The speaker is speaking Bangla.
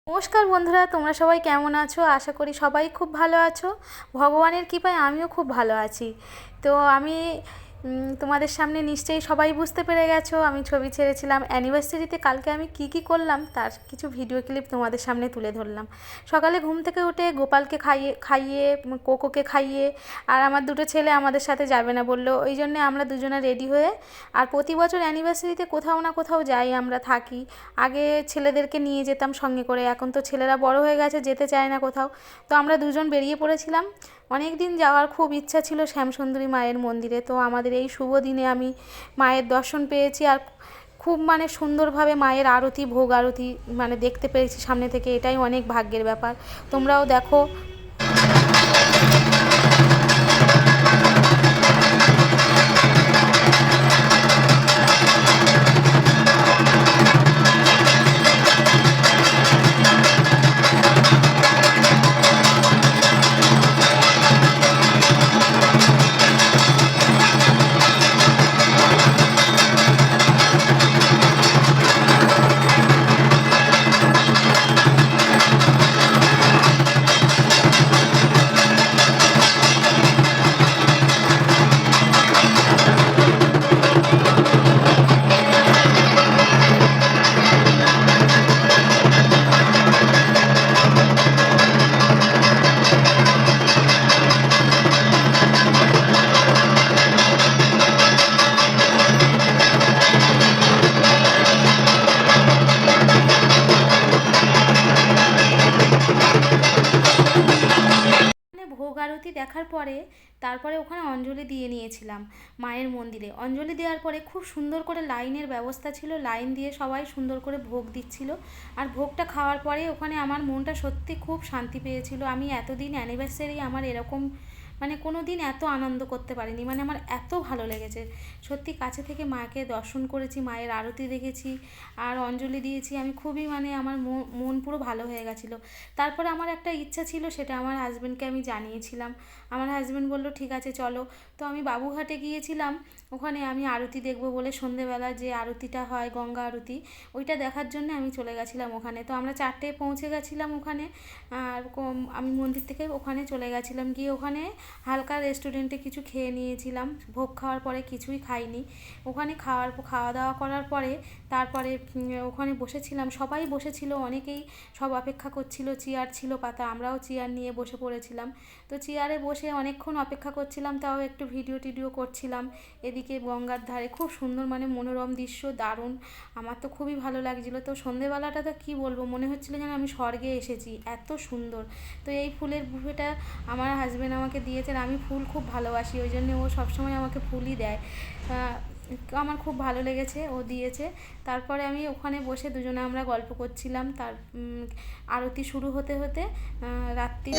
নমস্কার বন্ধুরা, তোমরা সবাই কেমন আছো? আশা করি সবাই খুব ভালো আছো। ভগবানের কৃপায় আমিও খুব ভালো আছি। তো আমি তোমাদের সামনে নিশ্চয়ই সবাই বুঝতে পেরে গেছো আমি ছবি ছেড়েছিলাম অ্যানিভার্সারিতে। কালকে আমি কি কি করলাম তার কিছু ভিডিও ক্লিপ তোমাদের সামনে তুলে ধরলাম। সকালে ঘুম থেকে উঠে গোপালকে খাইয়ে কোকোকে খাইয়ে, আর আমার দুটো ছেলে আমাদের সাথে যাবে না বললো, ওই জন্যে আমরা দুজনে রেডি হয়ে, আর প্রতি বছর অ্যানিভার্সারিতে কোথাও না কোথাও যাই, আমরা থাকি। আগে ছেলেদেরকে নিয়ে যেতাম সঙ্গে করে, এখন তো ছেলেরা বড় হয়ে গেছে, যেতে চায় না কোথাও। তো আমরা দুজন বেরিয়ে পড়েছিলাম। অনেক দিন যাওয়ার খুব ইচ্ছা ছিল শ্যামসুন্দরী মায়ের মন্দিরে। তো আমাদের এই শুভ দিনে আমি মায়ের দর্শন পেয়েছি, আর খুব সুন্দরভাবে মায়ের আরতি, ভোগ আরতি দেখতে পেরেছি সামনে থেকে। এটাই অনেক ভাগ্যের ব্যাপার। তোমরাও দেখো। ভোগ আরতি দেখার পরে তারপরে ওখানে অঞ্জলি দিয়ে নিয়েছিলাম মায়ের মন্দিরে। অঞ্জলি দেওয়ার পরে খুব সুন্দর করে লাইনের ব্যবস্থা ছিল, লাইন দিয়ে সবাই সুন্দর করে ভোগ দিচ্ছিল। আর ভোগটা খাওয়ার পরে ওখানে আমার মনটা সত্যি খুব শান্তি পেয়েছিল। আমি এতদিন অ্যানিভার্সারি আমার এরকম কোনো দিন এত আনন্দ করতে পারিনি। আমার এত ভালো লেগেছে সত্যি। কাছে থেকে মাকে দর্শন করেছি, মায়ের আরতি দেখেছি, আর অঞ্জলি দিয়েছি। আমি খুবই আমার মন পুরো ভালো হয়ে গেছিলো। তারপরে আমার একটা ইচ্ছা ছিল, সেটা আমার হাজব্যান্ডকে আমি জানিয়েছিলাম। আমার হাজব্যান্ড বলল ঠিক আছে চলো। তো আমি বাবুঘাটে গিয়েছিলাম। ওখানে আমি আরতি দেখবো বলে, সন্ধেবেলা যে আরতিটা হয় গঙ্গা আরতি, ওইটা দেখার জন্য আমি চলে গেছিলাম ওখানে। তো আমরা 4টেয় পৌঁছে গেছিলাম ওখানে। আর আমি মন্দির থেকে ওখানে চলে গেছিলাম, গিয়ে ওখানে হালকা রেস্টুরেন্টে কিছু খেয়ে নিয়েছিলাম। ভোগ খাওয়ার পরে কিছুই খাইনি। ওখানে খাওয়া দাওয়া করার পরে তারপরে ওখানে বসেছিলাম, সবাই বসেছিল, অনেকেই সব অপেক্ষা করছিল, চেয়ার ছিল পাতা, আমরাও চেয়ার নিয়ে বসে পড়েছিলাম। তো চেয়ারে বসে অনেকক্ষণ অপেক্ষা করছিলাম, তাও একটু ভিডিও করছিলাম। এদিকে গঙ্গার ধারে খুব সুন্দর মনোরম দৃশ্য, দারুণ। আমার তো খুবই ভালো লাগছিলো। তো সন্ধেবেলাটা তো কী বলবো, মনে হচ্ছিলো যেন আমি স্বর্গে এসেছি, এত সুন্দর। তো এই ফুলের বুফেটা আমার হাজব্যান্ড আমাকে দিয়েছেন। আমি ফুল খুব ভালোবাসি, ওই জন্য ও সবসময় আমাকে ফুলই দেয়। আমার খুব ভালো লেগেছে, ও দিয়েছে। তারপরে আমি ওখানে বসে দুজনে আমরা গল্প করছিলাম। তার আরতি শুরু হতে হতে রাত্রি